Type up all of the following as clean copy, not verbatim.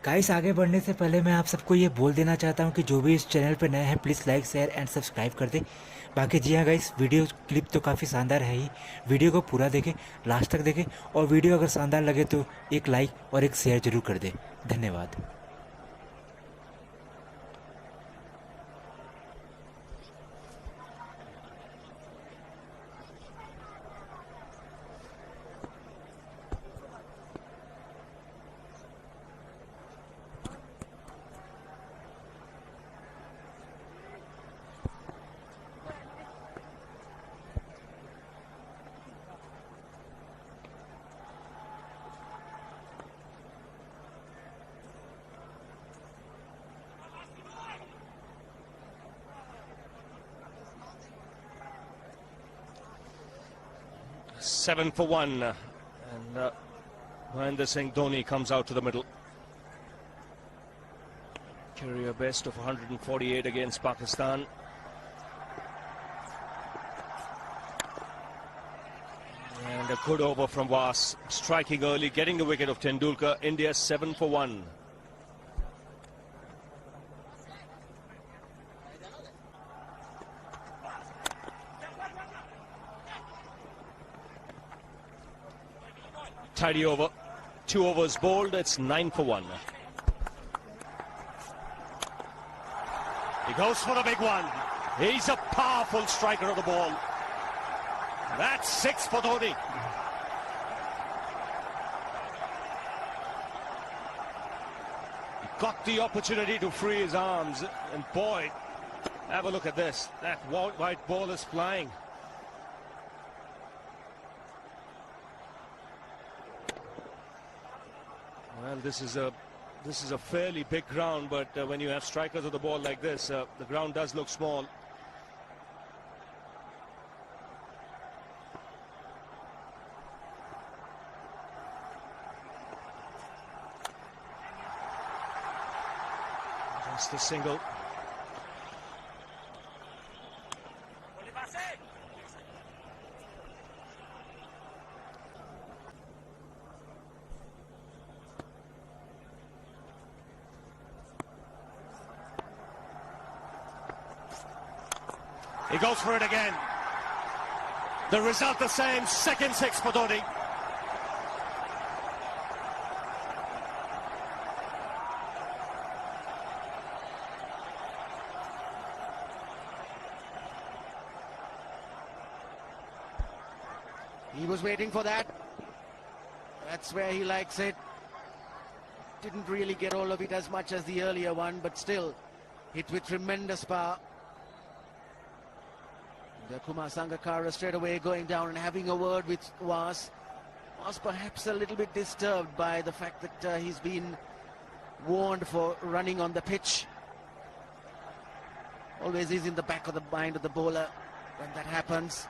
Guys, आगे बढ़ने से पहले मैं आप सबको ये बोल देना चाहता हूँ कि जो भी इस चैनल पर नए हैं please like share and subscribe कर दे। बाकी जी हाँ गाइस, वीडियो क्लिप तो काफ़ी शानदार है ही। वीडियो को पूरा देखें, लास्ट तक देखें, और वीडियो अगर शानदार लगे तो एक लाइक और एक शेयर जरूर कर दे। धन्यवाद। Seven for one, and Mahendra Singh Dhoni comes out to the middle. Career best of 148 against Pakistan. And a good over from Was, striking early, getting the wicket of Tendulkar. India 7 for 1. Tidy over, 2 overs bowled, it's 9 for 1. He goes for the big one. He's a powerful striker of the ball. That's 6 for Dhoni. He got the opportunity to free his arms, and boy, have a look at this. That white ball is flying. Well, this is a fairly big ground, but when you have strikers of the ball like this, the ground does look small. Just a single. He goes for it again. The result the same, second 6 for Dhoni. He was waiting for that. That's where he likes it. Didn't really get all of it as much as the earlier one, but still hit with tremendous power. Kumar Sangakkara straight away going down and having a word with Was perhaps a little bit disturbed by the fact that he's been warned for running on the pitch. Always is in the back of the mind of the bowler when that happens.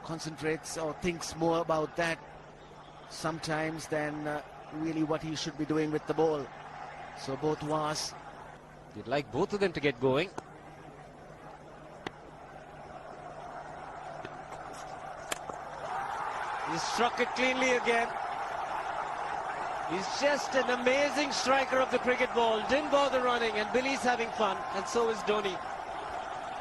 Concentrates or thinks more about that sometimes than really what he should be doing with the ball. So both Was. You'd like both of them to get going. He struck it cleanly again. He's just an amazing striker of the cricket ball. Didn't bother running, and Billy's having fun, and so is Dhoni.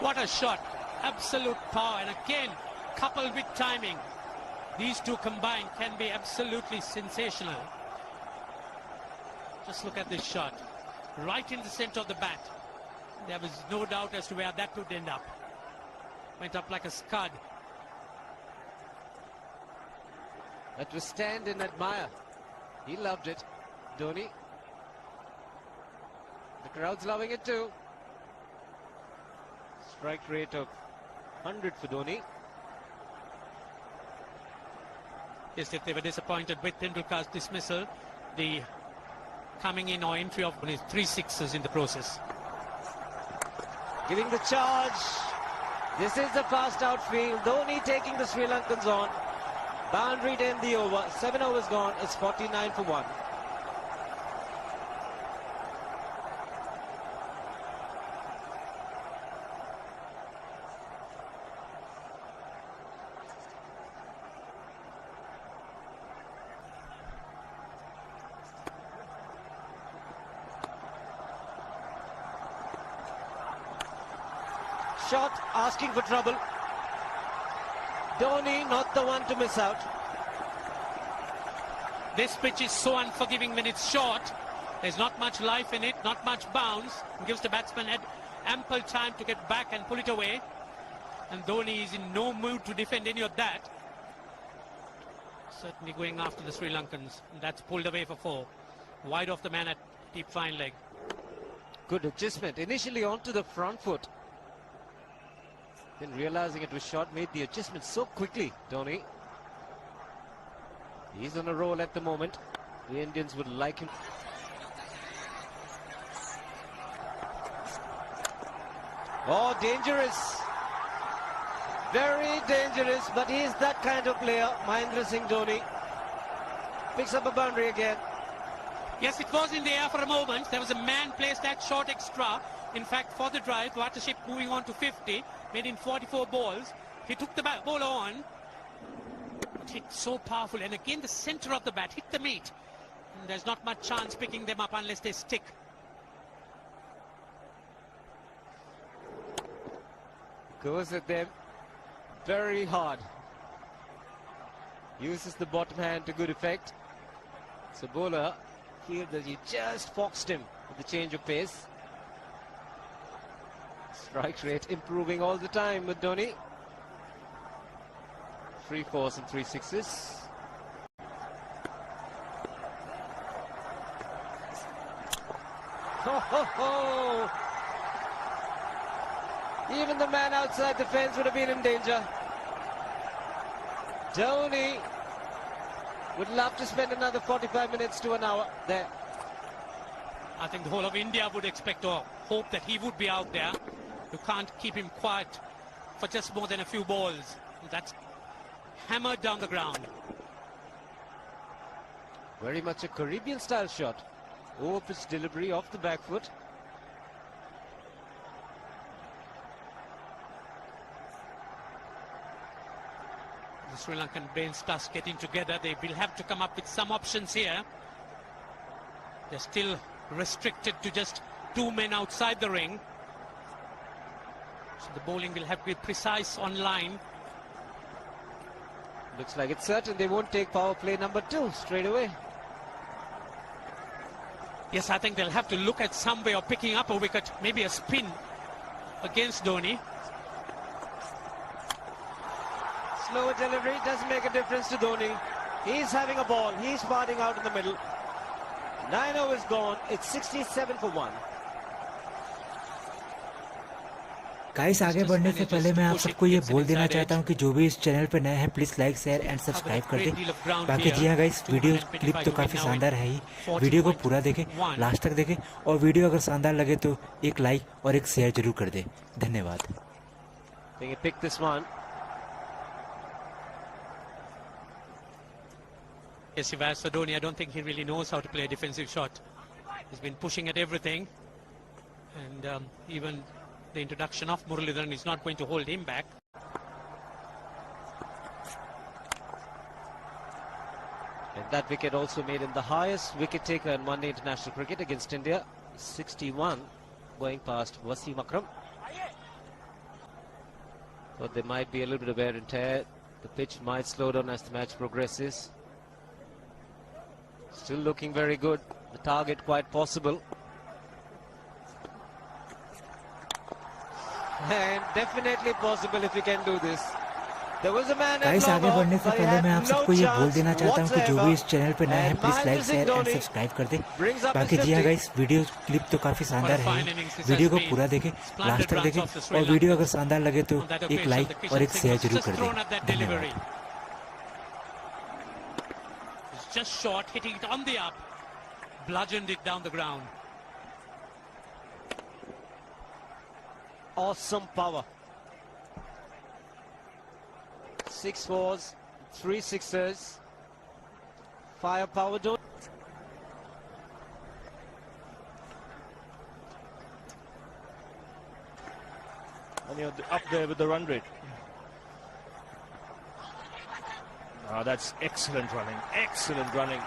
What a shot. Absolute power, and again, coupled with timing. These two combined can be absolutely sensational. Just look at this shot. Right in the center of the bat. There was no doubt as to where that would end up. Went up like a scud. Let us stand and admire. He loved it, Dhoni. The crowd's loving it too. Strike rate of 100 for Dhoni. Yes, if they were disappointed with Tendulkar's dismissal, the coming in or entry of 3 sixes in the process. Giving the charge. This is the fast outfield. Dhoni taking the Sri Lankans on. Boundary to end the over. 7 overs gone. It's 49 for 1. shot asking for trouble. Dhoni not the one to miss out. This pitch is so unforgiving when it's short. There's not much life in it, not much bounce. It gives the batsman ample time to get back and pull it away. And Dhoni is in no mood to defend any of that. Certainly going after the Sri Lankans. That's pulled away for 4. Wide off the man at deep fine leg. Good adjustment. Initially onto the front foot. Then realizing it was short, made the adjustment so quickly, Dhoni. He's on a roll at the moment. The Indians would like him. Oh, dangerous. Very dangerous, but he's that kind of player, Mahendra Singh Dhoni. Picks up a boundary again. Yes, it was in the air for a moment. There was a man placed at short extra. In fact, for the drive, Watership moving on to 50, made in 44 balls. He took the bowler on. But hit so powerful, and again the centre of the bat hit the meat. And there's not much chance picking them up unless they stick. Goes at them very hard. Uses the bottom hand to good effect. So bowler feels that he just foxed him with the change of pace. Strike rate improving all the time with Dhoni. 3 4s and 3 6s. Ho, ho, ho. Even the man outside the fence would have been in danger. Dhoni would love to spend another 45 minutes to an hour there. I think the whole of India would expect or hope that he would be out there. You can't keep him quiet for just more than a few balls. That's hammered down the ground. Very much a Caribbean style shot. Over pitch delivery off the back foot. The Sri Lankan brain starts getting together. They will have to come up with some options here. They're still restricted to just 2 men outside the ring. So the bowling will have to be precise on line. Looks like it's certain they won't take power play number 2 straight away. Yes, I think they'll have to look at some way of picking up a wicket, maybe a spin against Dhoni. Slower delivery doesn't make a difference to Dhoni. He's having a ball. He's parting out in the middle. 9 overs gone. It's 67 for 1. Guys आगे बढ़ने से पहले मैं आप सबको ये बोल देना चाहता हूँ कि जो भी इस चैनल पे नए हैं please like share and subscribe कर दें। बाकी जी हाँ गाइस, वीडियो क्लिप तो काफ़ी शानदार है ही। वीडियो को पूरा देखें, लास्ट तक देखें, और वीडियो अगर शानदार लगे तो एक लाइक और एक शेयर जरूर कर दें। धन्यवाद। Yes, if as for Dhoni, I don't think he really knows how to play a defensive shot. He's been pushing at everything, and even the introduction of Muralidharan is not going to hold him back. And that wicket also made him the highest wicket taker in one-day international cricket against India. 61, going past Wasim Akram. But there might be a little bit of wear and tear. The pitch might slow down as the match progresses. Still looking very good. The target quite possible. And definitely possible if he can do this. There was a man guys आगे बढ़ने से पहले मैं आप सबको ये बोल देना चाहता हूँ कि जो भी इस चैनल पे नए हैं please like share and subscribe कर दें। बाकी जी हाँ गाइस, वीडियो क्लिप तो काफी शानदार है। वीडियो को पूरा देखें, लास्ट तक देखें, और वीडियो अगर शानदार लगे तो एक लाइक और एक शेयर जरूर कर दें। धन्यवाद। Just short, hitting it on the up, bludgeoned it down the ground. Awesome power. 6 4s, 3 6s. Firepower. And you're up there with the run rate. That's excellent running, excellent running.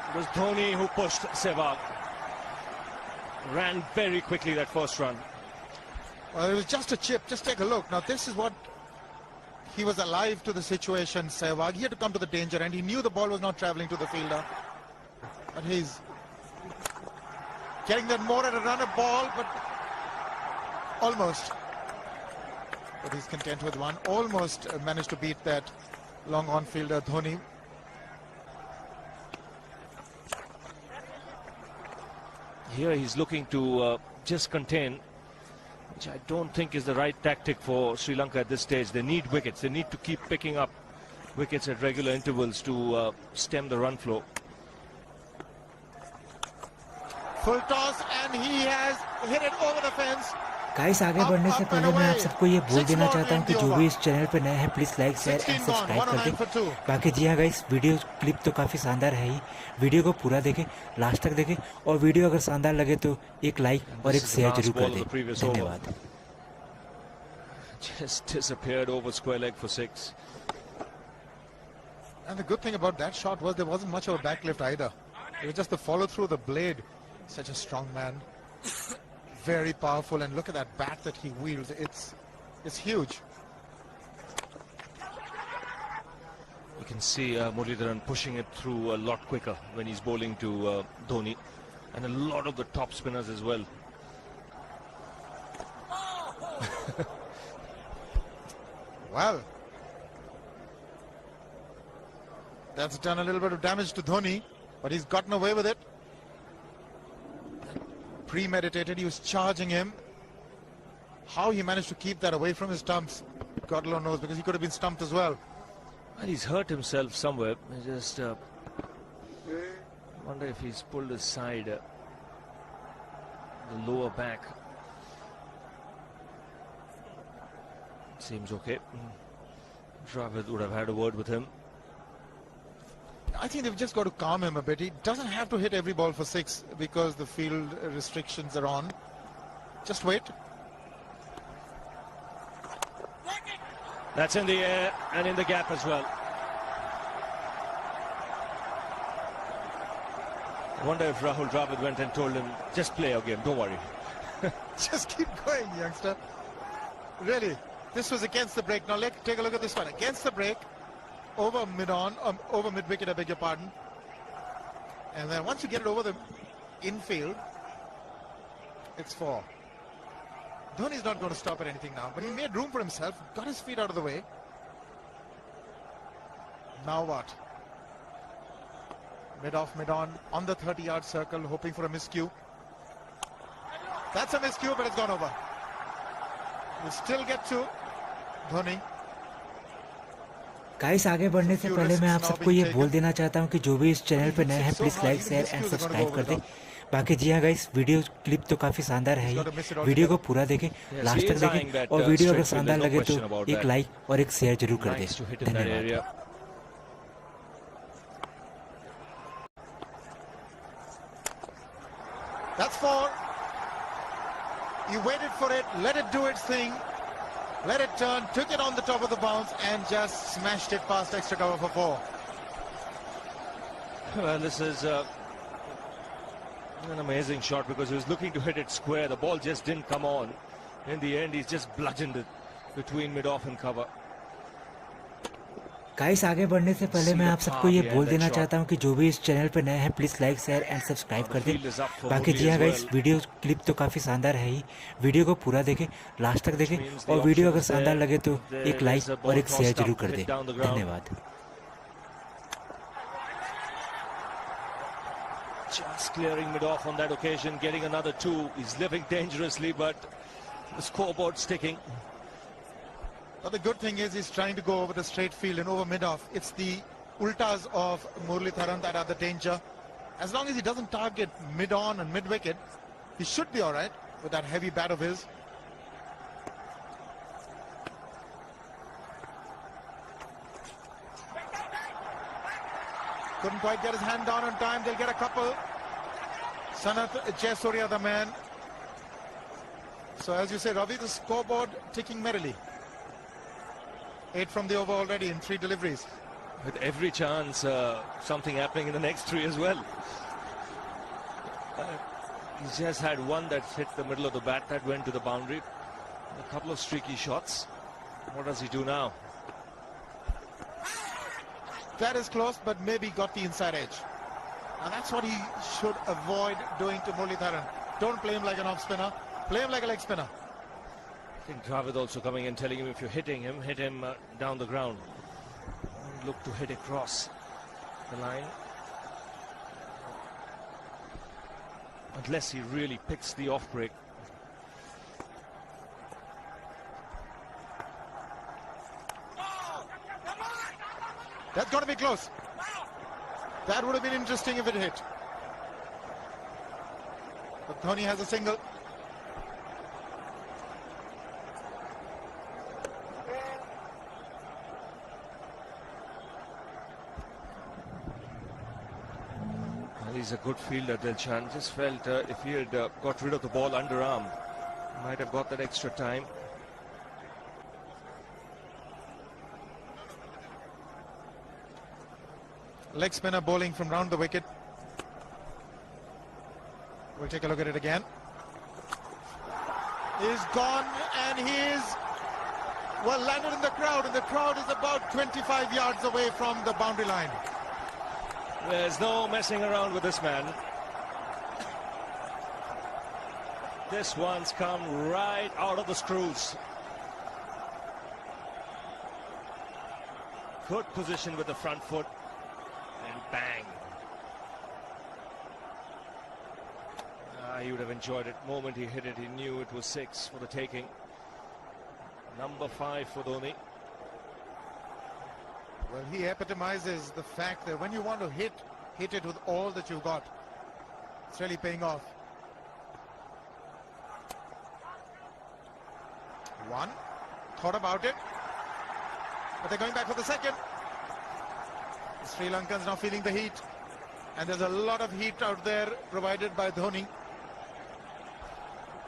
It was Dhoni who pushed Sehwag. Ran very quickly that first run. Well, it was just a chip. Just take a look. Now, this is what he was alive to the situation, Sehwag. He had to come to the danger, and he knew the ball was not traveling to the fielder. But he's getting that more at a runner ball, but almost. But he's content with one. Almost managed to beat that long on fielder, Dhoni. Here he's looking to just contain, which I don't think is the right tactic for Sri Lanka at this stage. They need wickets. They need to keep picking up wickets at regular intervals to stem the run flow. Full toss, and he has hit it over the fence. Guys आगे बढ़ने से पहले मैं आप सबको ये बोल देना चाहता हूँ कि जो भी इस चैनल पे नए हैं please like share and subscribe कर दें। बाकी जी हाँ गाइस, वीडियो क्लिप तो काफ़ी शानदार है ही। वीडियो को पूरा देखें, लास्ट तक देखें, और वीडियो अगर शानदार लगे तो एक लाइक और एक शेयर जरूर कर दें। धन्यवाद। Just disappeared over square leg for 6. And the good thing about that shot was there wasn't much of a backlift either. It was just the follow through the blade. Such a strong man. Very powerful, and look at that bat that he wields. It's huge. You can see Muralidharan pushing it through a lot quicker when he's bowling to Dhoni, and a lot of the top spinners as well. Well, that's done a little bit of damage to Dhoni, but he's gotten away with it. Premeditated, he was charging him. How he managed to keep that away from his stumps, God alone knows, because he could have been stumped as well. And he's hurt himself somewhere. I just wonder if he's pulled his side, the lower back. Seems okay. Dravid would have had a word with him. I think they've just got to calm him a bit. He doesn't have to hit every ball for 6 because the field restrictions are on. Just wait. That's in the air and in the gap as well. I wonder if Rahul Dravid went and told him, just play your game, don't worry. Just keep going, youngster. Really, this was against the break. Now let's take a look at this one. Against the break, over mid-on, over mid-wicket, I beg your pardon. And then once you get it over the infield, it's 4. Dhoni's not going to stop at anything now, but he made room for himself, got his feet out of the way. Now what? Mid-off, mid-on, on the 30-yard circle, hoping for a miscue. That's a miscue, but it's gone over. We'll still get to Dhoni. Guys आगे बढ़ने से पहले मैं आप सबको ये बोल देना चाहता हूँ कि जो भी इस चैनल पे नए हैं please like share and subscribe कर दें। बाकी जी हाँ गाइस, वीडियो क्लिप तो काफ़ी शानदार है ही। वीडियो को पूरा देखें, लास्ट तक देखें, और वीडियो अगर शानदार लगे तो एक लाइक और एक शेयर जरूर कर दें। धन्यवाद। That's 4. You waited for it, let it do its thing. Let it turn, took it on the top of the bounce and just smashed it past extra cover for 4. Well, this is an amazing shot because he was looking to hit it square. The ball just didn't come on. In the end, he's just bludgeoned it between mid-off and cover. Guys आगे बढ़ने से पहले मैं आप सबको ये बोल देना चाहता हूँ कि जो भी इस चैनल पे नए हैं please like share and subscribe कर दें। बाकी जी हाँ गाइस, वीडियो क्लिप तो काफ़ी शानदार है ही। वीडियो को पूरा देखें, लास्ट तक देखें, और वीडियो अगर शानदार लगे तो एक लाइक और एक शेयर जरूर कर दें। धन्यवाद। Just clearing mid-off on that occasion, getting another 2. He's living dangerously, but the scoreboard's ticking. But the good thing is he's trying to go over the straight field and over mid-off. It's the ultas of Muralidharan that are the danger. As long as he doesn't target mid-on and mid-wicket, he should be all right with that heavy bat of his. Couldn't quite get his hand down on time. They'll get a couple. Sanath Jayasuriya, the man. So as you say, Ravi, the scoreboard ticking merrily. 8 from the over already in 3 deliveries. With every chance, something happening in the next 3 as well. He's just had one that hit the middle of the bat that went to the boundary. A couple of streaky shots. What does he do now? That is close, but maybe got the inside edge. And that's what he should avoid doing to Muralidharan. Don't play him like an off spinner. Play him like a leg spinner. I think Dravid also coming in, telling him if you're hitting him, hit him down the ground. Look to hit across the line. Unless he really picks the off break. That's got to be close. That would have been interesting if it hit. But Dhoni has a single. Well, he's a good fielder, Dilshan. Just felt if he had got rid of the ball underarm, he might have got that extra time. Leg spinner bowling from round the wicket. We'll take a look at it again. He's gone and he is, well, landed in the crowd, and the crowd is about 25 yards away from the boundary line. There's no messing around with this man. This one's come right out of the screws. Good position with the front foot. And bang. He would have enjoyed it. The moment he hit it, he knew it was 6 for the taking. Number 5 for Dhoni. Well, he epitomizes the fact that when you want to hit it with all that you've got. It's really paying off. One. Thought about it. But they're going back for the second. The Sri Lankans now feeling the heat. And there's a lot of heat out there provided by Dhoni.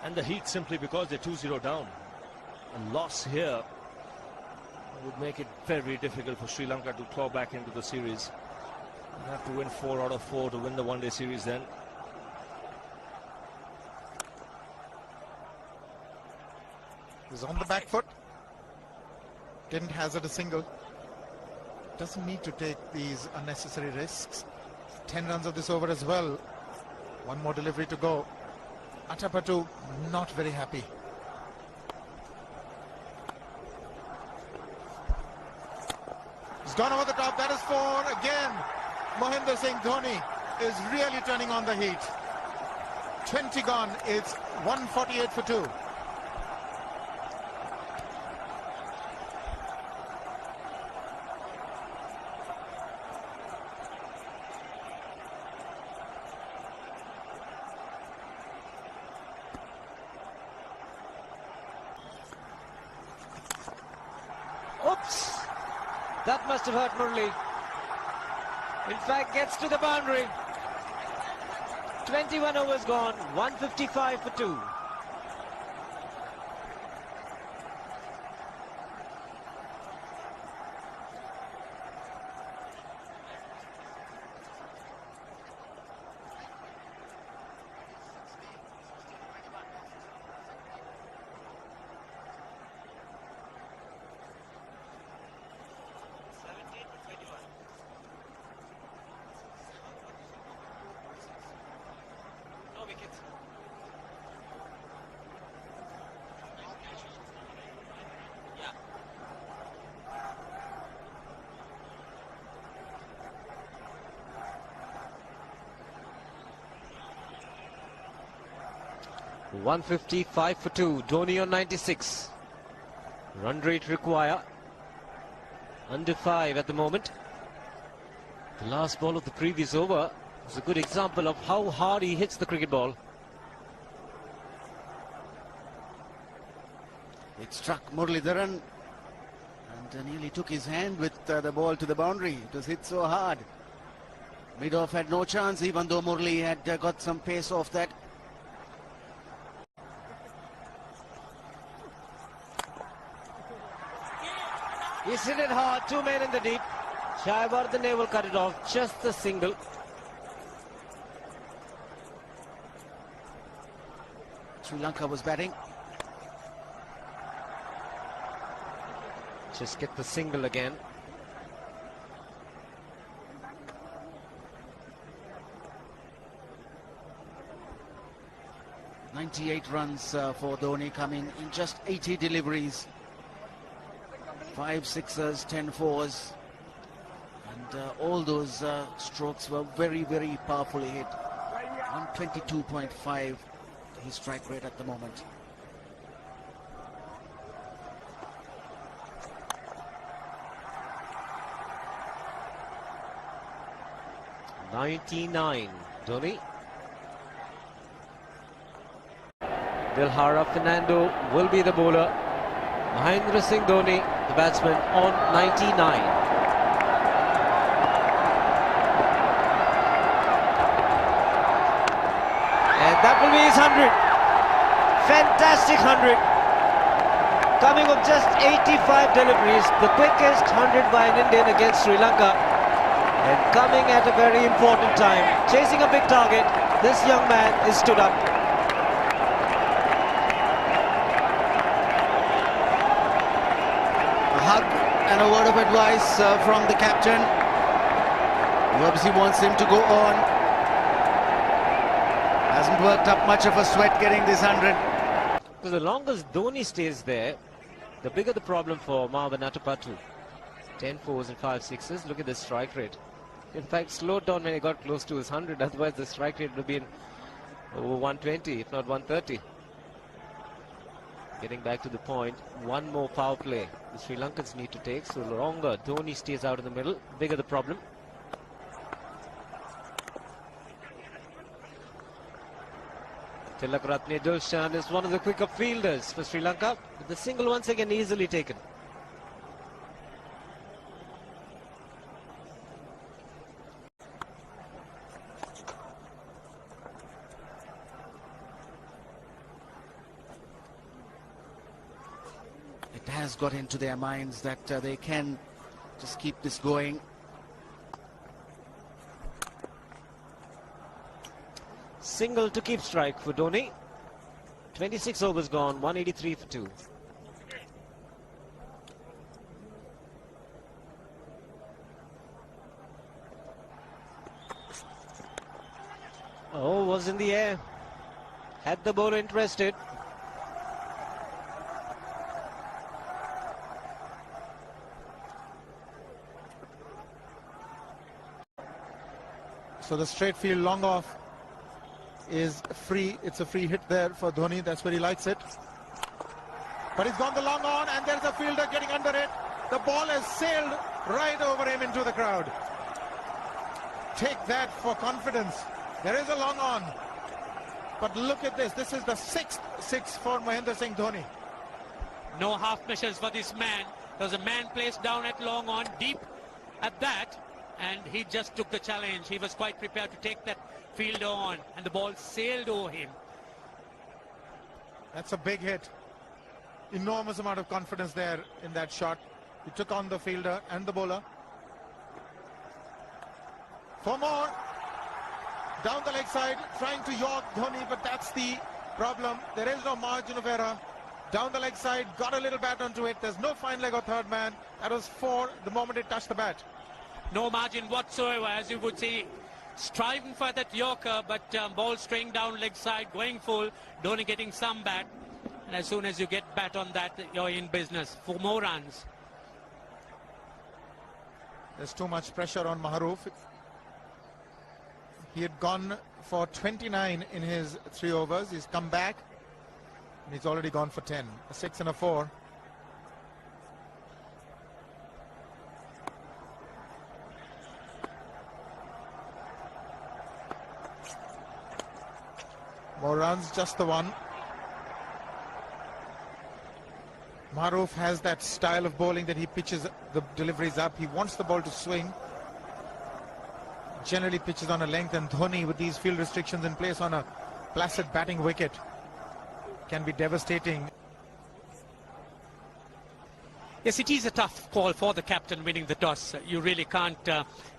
And the heat simply because they're 2-0 down. A loss here would make it very difficult for Sri Lanka to claw back into the series. They have to win 4 out of 4 to win the one-day series then. He's on the back foot. Didn't hazard a single. Doesn't need to take these unnecessary risks. 10 runs of this over as well. One more delivery to go. Atapattu not very happy. He's gone over the top. That is 4 again. Mahendra Singh Dhoni is really turning on the heat. 20 gone. It's 148 for 2. Oops! That must have hurt Murali. In fact, gets to the boundary. 21 overs gone, 155 for 2. Yeah. 155 for 2. Dhoni on 96. Run rate require under 5 at the moment. The last ball of the previous over is a good example of how hard he hits the cricket ball. It struck Muralidharan and nearly took his hand with the ball to the boundary. It was hit so hard. Mid-off had no chance, even though Murali had got some pace off that. He's hit it hard, 2 men in the deep. Shayavardene will cut it off, just the single. Sri Lanka was batting. just get the single again. "98 runs for Dhoni, coming in just 80 deliveries. 5 sixers, 10 fours. And all those strokes were very, very powerfully hit. 122.5 his strike rate at the moment. "99, Dhoni. Dilhara Fernando will be the bowler. Mahendra Singh Dhoni, the batsman, on 99. And that will be his 100. Fantastic 100. Coming of just 85 deliveries, the quickest 100 by an Indian against Sri Lanka. And coming at a very important time, chasing a big target, this young man is stood up. A hug and a word of advice from the captain, who obviously wants him to go on. Hasn't worked up much of a sweat getting this 100. Because the longer Dhoni stays there, the bigger the problem for Marvin Atapattu. 10 fours and 5 sixes. Look at the strike rate. In fact, slowed down when he got close to his 100. Otherwise, the strike rate would have been over 120, if not 130. Getting back to the point, one more power play the Sri Lankans need to take. So the longer Dhoni stays out in the middle, bigger the problem. Tilakratne Dilshan is one of the quicker fielders for Sri Lanka. But the single once again easily taken. It has got into their minds that they can just keep this going. Single to keep strike for Dhoni. 26 overs gone, 183 for 2. Oh, was in the air. Had the bowler interested. So the straight field long off is free. It's a free hit there for Dhoni. That's where he likes it. But he's gone the long on, and there's a fielder getting under it. The ball has sailed right over him into the crowd. Take that for confidence. There is a long on. But look at this. This is the 6th six for Mahendra Singh Dhoni. No half measures for this man. There was a man placed down at long on, deep at that, and he just took the challenge. He was quite prepared to take that fielder on, and the ball sailed over him. That's a big hit. Enormous amount of confidence there in that shot. He took on the fielder and the bowler. For more. Down the leg side, trying to york Dhoni, but that's the problem. There is no margin of error. Down the leg side, got a little bat onto it. There's no fine leg or third man. That was 4 the moment it touched the bat. No margin whatsoever, as you would see. Striving for that yorker, but ball straying down leg side, going full. Dhoni getting some bat. And as soon as you get bat on that, you're in business for more runs. There's too much pressure on Maharoof. He had gone for 29 in his 3 overs. He's come back, and he's already gone for 10. A 6 and a 4. More runs, just the one. Maharoof has that style of bowling that he pitches the deliveries up. He wants the ball to swing. Generally pitches on a length, and Dhoni, with these field restrictions in place on a placid batting wicket, can be devastating. Yes, it is a tough call for the captain winning the toss. You really can't,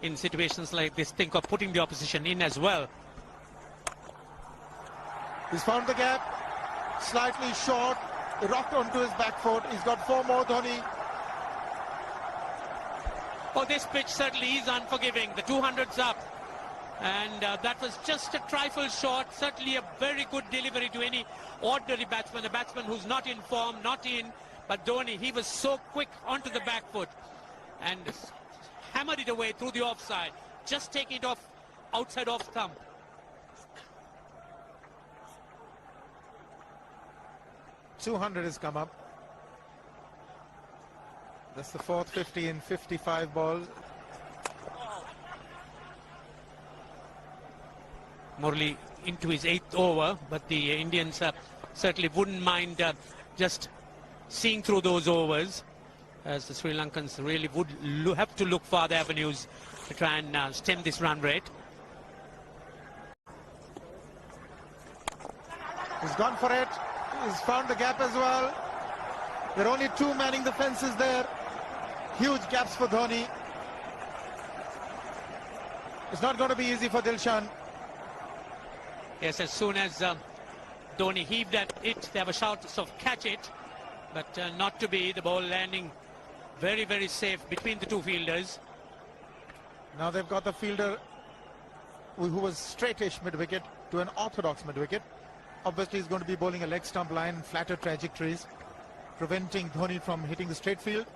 in situations like this, think of putting the opposition in as well. He's found the gap, slightly short, rocked onto his back foot. He's got 4 more, Dhoni. Oh, this pitch certainly is unforgiving. The 200's up. And that was just a trifle short. Certainly a very good delivery to any ordinary batsman. A batsman who's not in form, not in. But Dhoni, he was so quick onto the back foot and hammered it away through the offside. Just taking it off, outside off stump. .200 has come up. That's the fourth 50 in 55 balls. Murali into his 8th over, but the Indians certainly wouldn't mind just seeing through those overs, as the Sri Lankans really would have to look for other avenues to try and stem this run rate. He's gone for it. He's found the gap as well. There are only two manning the fences there. Huge gaps for Dhoni. It's not going to be easy for Dilshan. Yes, as soon as Dhoni heaved at it, there were shouts of catch it, but not to be. The ball landing very, very safe between the two fielders. Now they've got the fielder who was straightish mid-wicket to an orthodox mid-wicket. Obviously, he's going to be bowling a leg stump line, flatter trajectories, preventing Dhoni from hitting the straight field.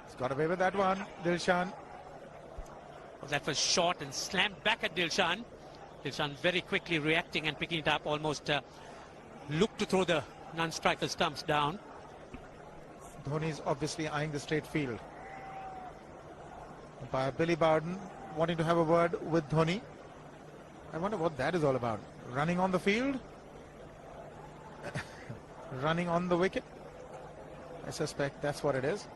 He's got away with that one, Dilshan. Well, that was short and slammed back at Dilshan. Dilshan very quickly reacting and picking it up, almost looked to throw the non-striker stumps down. Dhoni's obviously eyeing the straight field. Umpire Billy Bowden wanting to have a word with Dhoni. I wonder what that is all about. Running on the field? Running on the wicket? I suspect that's what it is.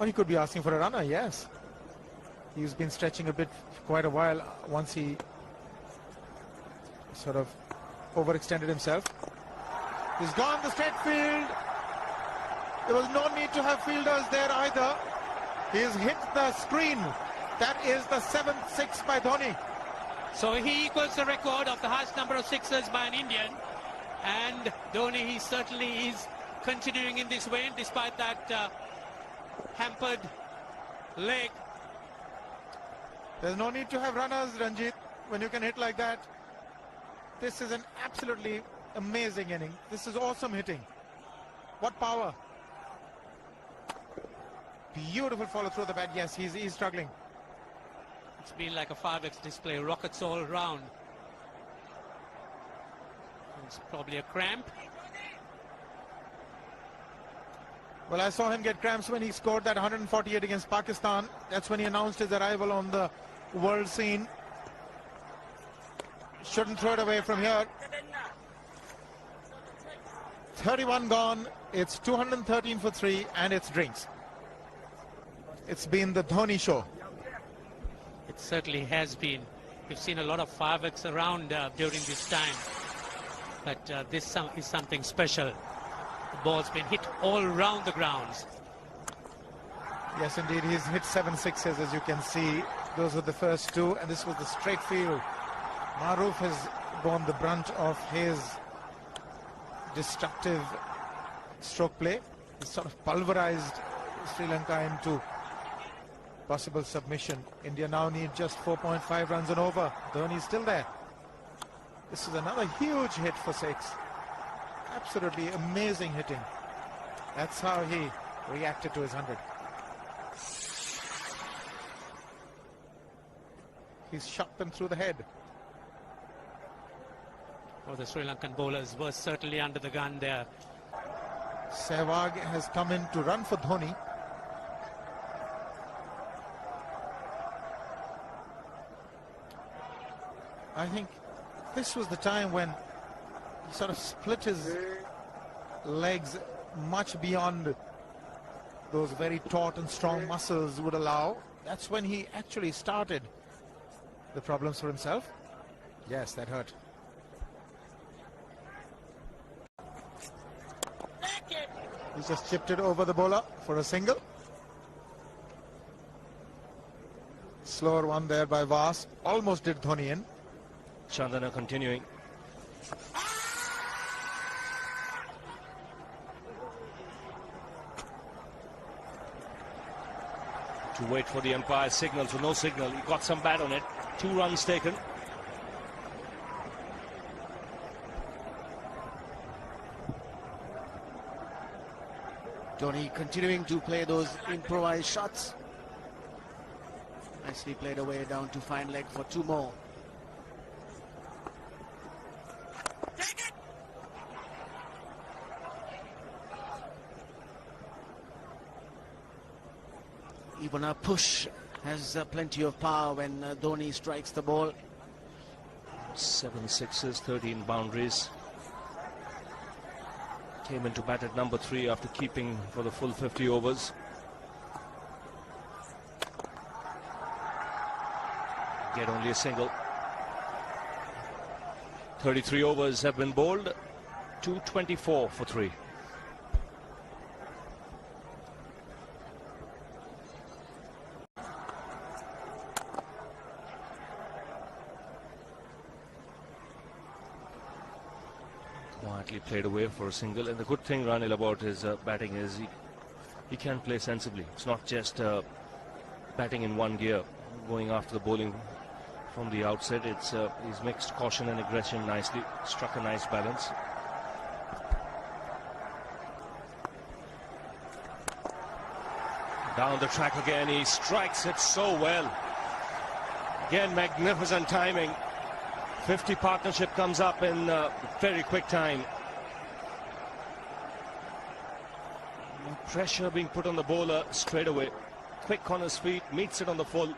Or he could be asking for a runner, yes. He's been stretching a bit for quite a while once he sort of overextended himself. He's gone the straight field. There was no need to have fielders there either. He's hit the screen. That is the 7th six by Dhoni. So he equals the record of the highest number of sixes by an Indian. And Dhoni, he certainly is continuing in this vein despite that hampered leg. There's no need to have runners, Ranjit, when you can hit like that. This is an absolutely amazing inning. This is awesome hitting. What power. Beautiful follow through the bat. Yes, he's struggling. It's been like a 5x display, rockets all round. It's probably a cramp. Well, I saw him get cramps when he scored that 148 against Pakistan. That's when he announced his arrival on the world scene. Shouldn't throw it away from here. 31 gone. It's 213 for 3 and it's drinks. It's been the Dhoni show. It certainly has been. We've seen a lot of fireworks around during this time. But this is something special. The ball's been hit all round the grounds. Yes, indeed. He's hit 7 sixes, as you can see. Those were the first two, and this was the straight field. Maroof has borne the brunt of his destructive stroke play. He's sort of pulverized Sri Lanka into possible submission. India now need just 4.5 runs and over. Dhoni's still there. This is another huge hit for 6. Absolutely amazing hitting. That's how he reacted to his 100. He's shot them through the head. Oh, the Sri Lankan bowlers were certainly under the gun there. Sehwag has come in to run for Dhoni. I think this was the time when he sort of split his legs much beyond those very taut and strong muscles would allow. That's when he actually started the problems for himself. Yes, that hurt. He just chipped it over the bowler for a single. Slower one there by Vas. Almost did Dhoni in. Chandana continuing. to wait for the umpire's signal, so no signal. He got some bat on it. 2 runs taken. Dhoni continuing to play those improvised shots. Nicely played away down to fine leg for 2 more. Even a push has plenty of power when Dhoni strikes the ball. 7 sixes, 13 boundaries. Came into bat at number 3 after keeping for the full 50 overs. Get only a single. 33 overs have been bowled. 224 for 3. Quietly played away for a single, and the good thing, Ranil, about his batting is he can play sensibly. It's not just batting in one gear, going after the bowling from the outset. It's he's mixed caution and aggression nicely, struck a nice balance. Down the track again, he strikes it so well. Again, magnificent timing. 50 partnership comes up in very quick time. No pressure being put on the bowler straight away. Quick on his feet, meets it on the full.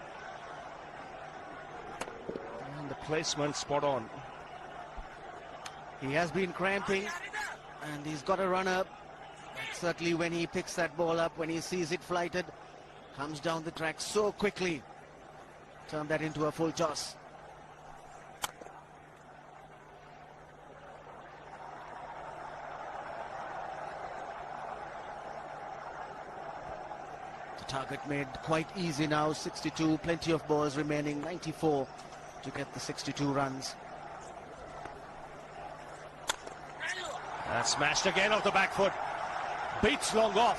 And the placement spot on. He has been cramping and he's got a runner. Certainly when he picks that ball up, when he sees it flighted, comes down the track so quickly. Turn that into a full toss. Target made quite easy now, 62, plenty of balls remaining, 94 to get the 62 runs. And smashed again off the back foot, beats long off.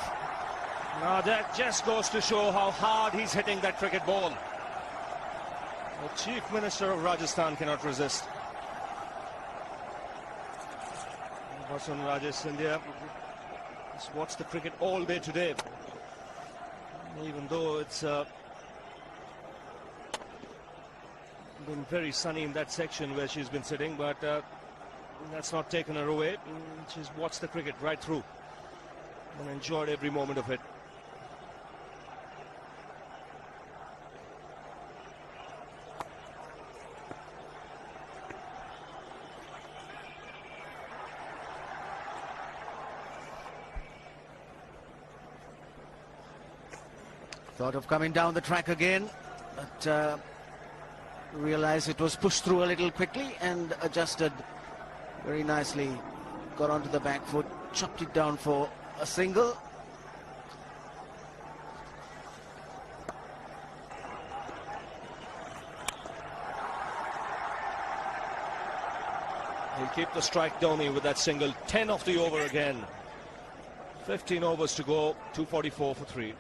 Now that just goes to show how hard he's hitting that cricket ball. The Chief Minister of Rajasthan cannot resist. Vasun Rajesh Scindia has watched the cricket all day today. Even though it's been very sunny in that section where she's been sitting, but that's not taken her away. She's watched the cricket right through and enjoyed every moment of it. Thought of coming down the track again, but realized it was pushed through a little quickly and adjusted very nicely. Got onto the back foot, chopped it down for a single. He'll keep the strike, Dhoni, with that single. 10 off the over again. 15 overs to go, 244 for 3.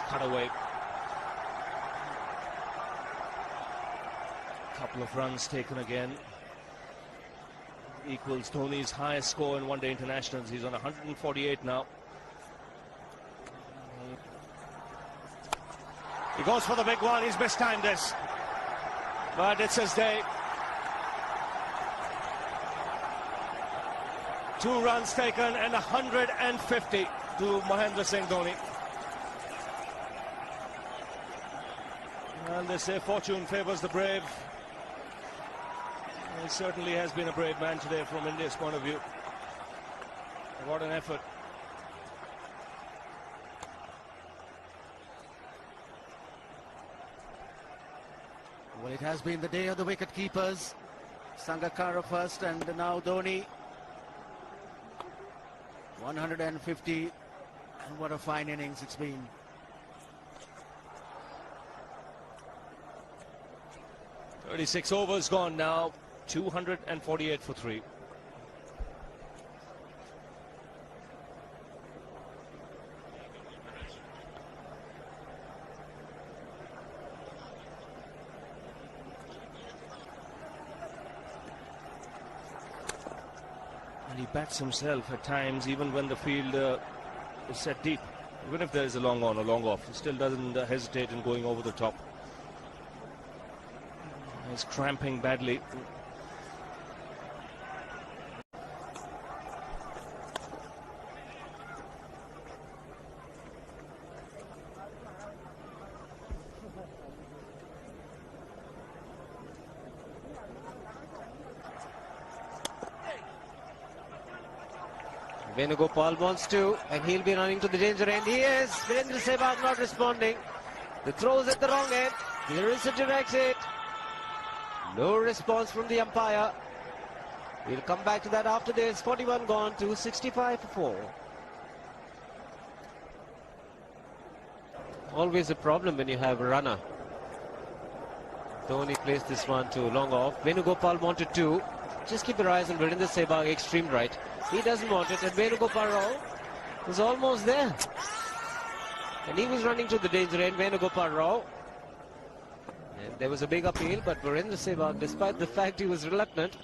Cut away. Couple of runs taken again. Equals Dhoni's highest score in one-day internationals. He's on 148 now. He goes for the big one. He's mistimed this, but it's his day. 2 runs taken and 150 to Mahendra Singh Dhoni. And they say fortune favours the brave. He certainly has been a brave man today from India's point of view. What an effort. Well, it has been the day of the wicket keepers. Sangakkara first and now Dhoni. 150, and what a fine innings it's been. .36 overs gone now, 248 for 3. bats himself at times, even when the field is set deep. Even if there is a long on or long off, he still doesn't hesitate in going over the top. He's cramping badly. Venugopal wants to, and he'll be running to the danger end. He is. Virendra Sehwag not responding. The throw's at the wrong end. Here is a direct hit. No response from the umpire. We'll come back to that after this. 41 gone to 65 for 4. Always a problem when you have a runner. Dhoni placed this one to long off. Venugopal wanted to. Just keep your eyes on Virendra Sehwag, extreme right. He doesn't want it, and Venugopal Rao was almost there. And he was running to the danger end, Venugopal Rao. And there was a big appeal, but Virendra Sehwag, despite the fact he was reluctant.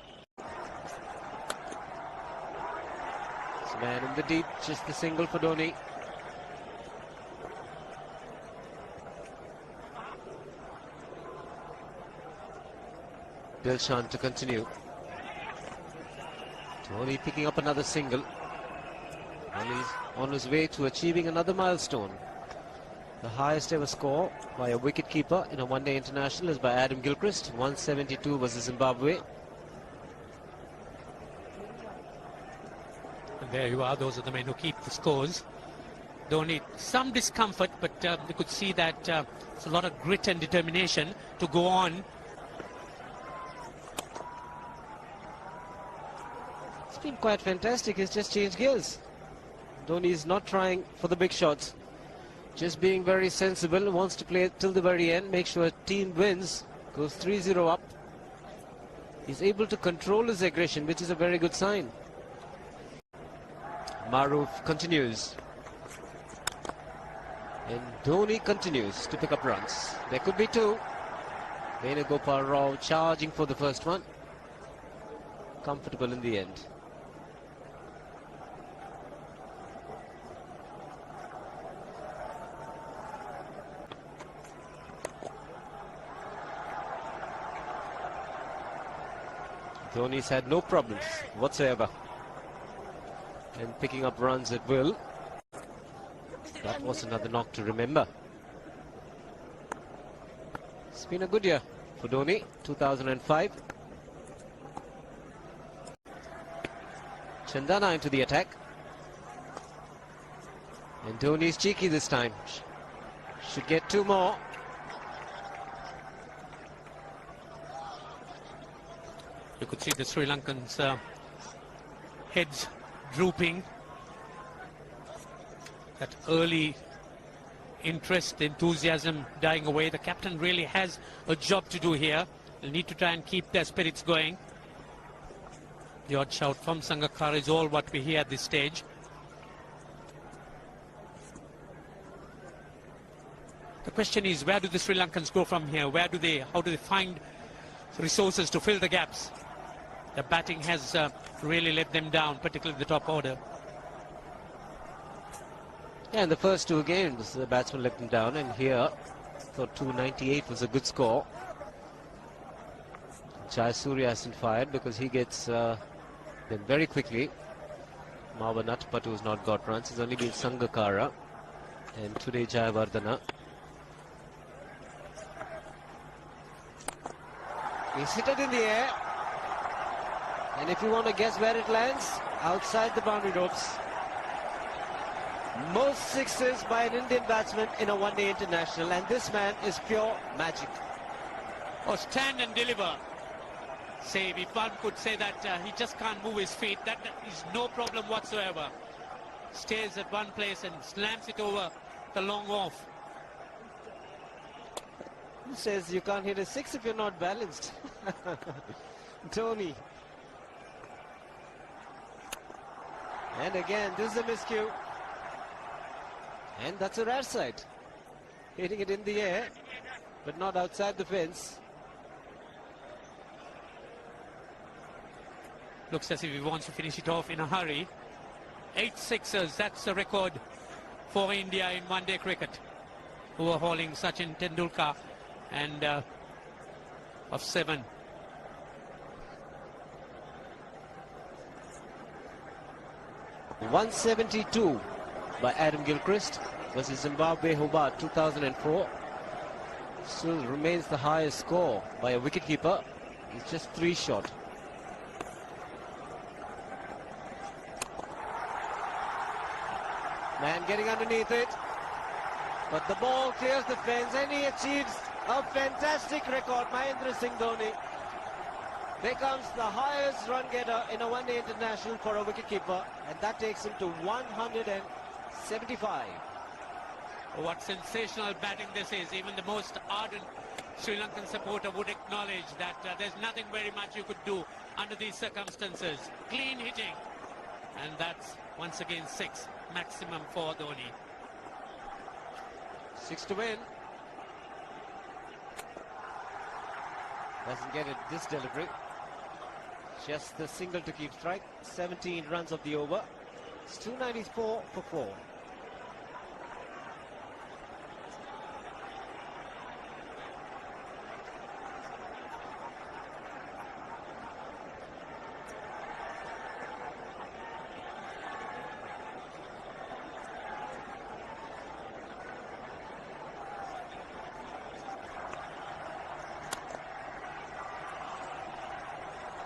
This man in the deep, just the single for Dhoni. Dilshan to continue. Dhoni picking up another single. And he's on his way to achieving another milestone. The highest ever score by a wicket-keeper in a one-day international is by Adam Gilchrist. 172 was the Zimbabwe. And there you are, those are the men who keep the scores. Dhoni, some discomfort, but you could see that it's a lot of grit and determination to go on. It's been quite fantastic. He's just changed gears. Dhoni is not trying for the big shots. Just being very sensible, wants to play till the very end, make sure team wins, goes 3-0 up. He's able to control his aggression, which is a very good sign. Maruf continues. And Dhoni continues to pick up runs. There could be two. Venugopal Rao charging for the first one. Comfortable in the end. Dhoni's had no problems whatsoever in picking up runs at will. That was another knock to remember. It's been a good year for Dhoni, 2005. Chandana into the attack. And Dhoni's cheeky this time. Should get two more. You could see the Sri Lankans' heads drooping. That early interest, enthusiasm dying away. The captain really has a job to do here. They'll need to try and keep their spirits going. The odd shout from Sangakkara is all what we hear at this stage. The question is, where do the Sri Lankans go from here? How do they find resources to fill the gaps? The batting has really let them down, particularly the top order. Yeah, in the first two games, the batsman let them down, and here, thought 298 was a good score. Jayasuriya hasn't fired because he gets them very quickly. Marwa Natapatu has not got runs. It's only been Sangakkara and today Jayawardena. He's hit it in the air. And if you want to guess where it lands, outside the boundary ropes. Most sixes by an Indian batsman in a one-day international, and this man is pure magic. Oh, stand and deliver. Save, if one could say that he just can't move his feet, that is no problem whatsoever. Stays at one place and slams it over the long off. Who says you can't hit a six if you're not balanced? Dhoni. And again, this is a miscue. And that's a rare sight. Hitting it in the air, but not outside the fence. Looks as if he wants to finish it off in a hurry. 8 sixers, that's a record for India in one-day cricket, overhauling Sachin Tendulkar and of 7. .172 by Adam Gilchrist versus Zimbabwe Hobart 2004. Still remains the highest score by a wicketkeeper. He's just 3 short. Man getting underneath it, but the ball clears the fence and he achieves a fantastic record. Mahendra Singh Dhoni becomes the highest run getter in a one-day international for a wicketkeeper, and that takes him to 175. What sensational batting this is. Even the most ardent Sri Lankan supporter would acknowledge that there's nothing very much you could do under these circumstances. Clean hitting, and that's once again 6 maximum for Dhoni. 6 to win. Doesn't get it this delivery. Just the single to keep strike. 17 runs of the over. It's 294 for 4.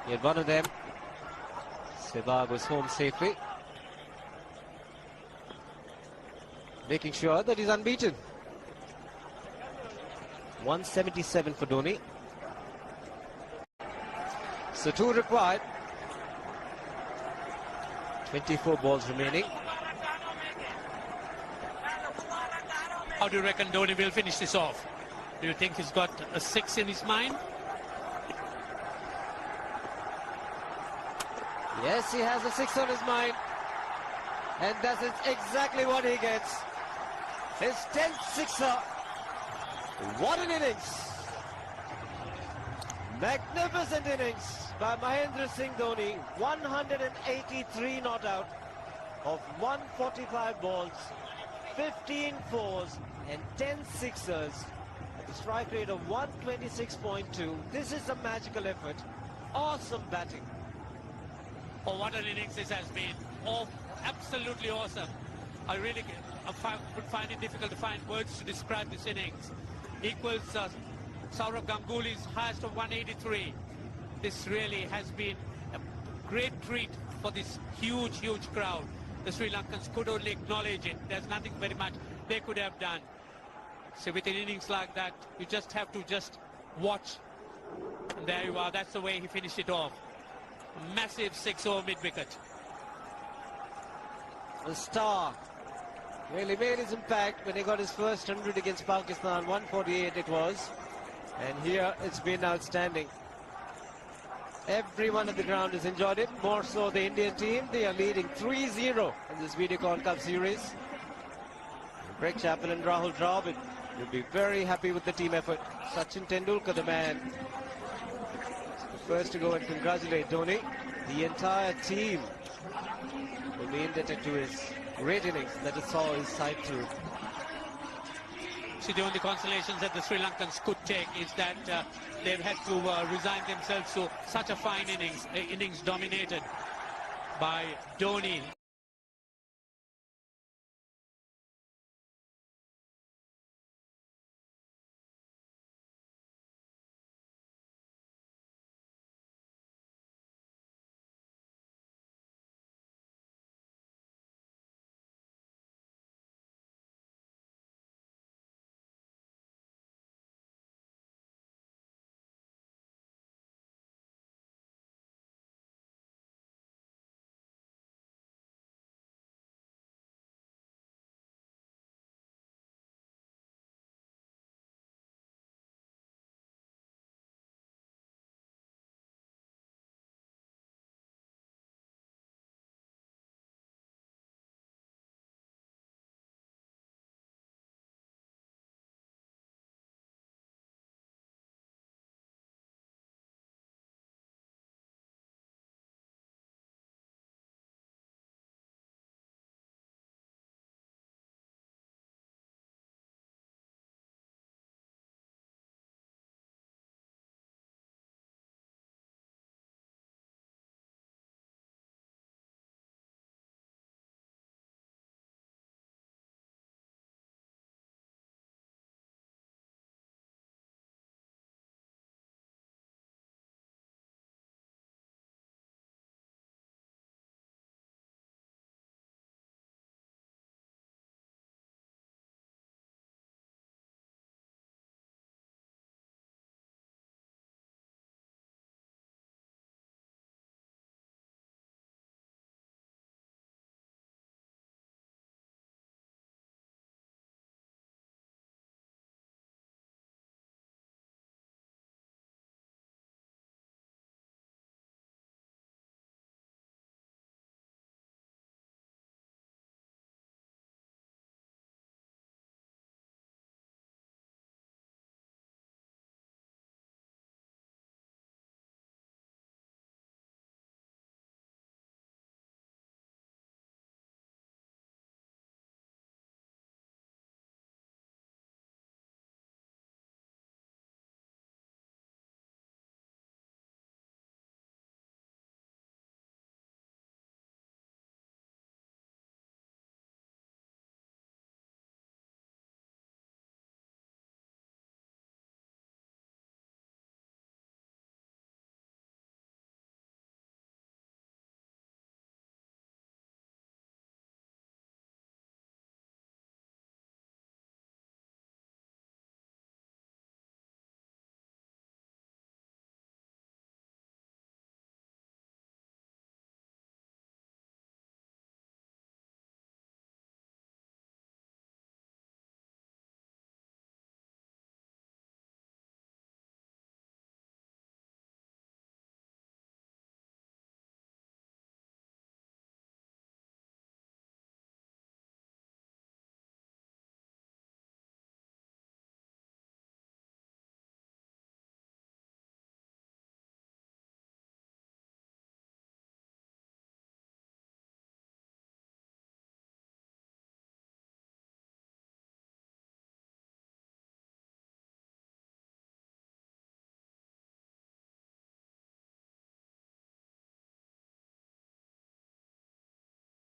He had one of them. Sehwag was home safely, making sure that he's unbeaten. 177 for Dhoni. So 2 required. 24 balls remaining. How do you reckon Dhoni will finish this off? Do you think he's got a 6 in his mind? Yes, he has a 6 on his mind, and that's exactly what he gets. His 10th sixer. What an innings! Magnificent innings by Mahendra Singh Dhoni. 183 not out of 145 balls, 15 fours and 10 sixers at a strike rate of 126.2. This is a magical effort. Awesome batting. Oh, what an innings this has been. Oh, absolutely awesome. I really would find it difficult to find words to describe this innings. Equals Sourav Ganguly's highest of 183. This really has been a great treat for this huge, huge crowd. The Sri Lankans could only acknowledge it. There's nothing very much they could have done. So with an innings like that, you just have to just watch. And there you are. That's the way he finished it off. Massive 6-over mid-wicket. The star really made his impact when he got his first 100 against Pakistan. 148 it was, and here it's been outstanding. Everyone at the ground has enjoyed it, more so the Indian team. They are leading 3-0 in this Videocon Cup series. Greg Chappell and Rahul Dravid will be very happy with the team effort. Sachin Tendulkar, the man, first to go and congratulate Dhoni. The entire team will be indebted to his great innings that it saw his side through. See, the only consolations that the Sri Lankans could take is that they've had to resign themselves to such a fine innings dominated by Dhoni.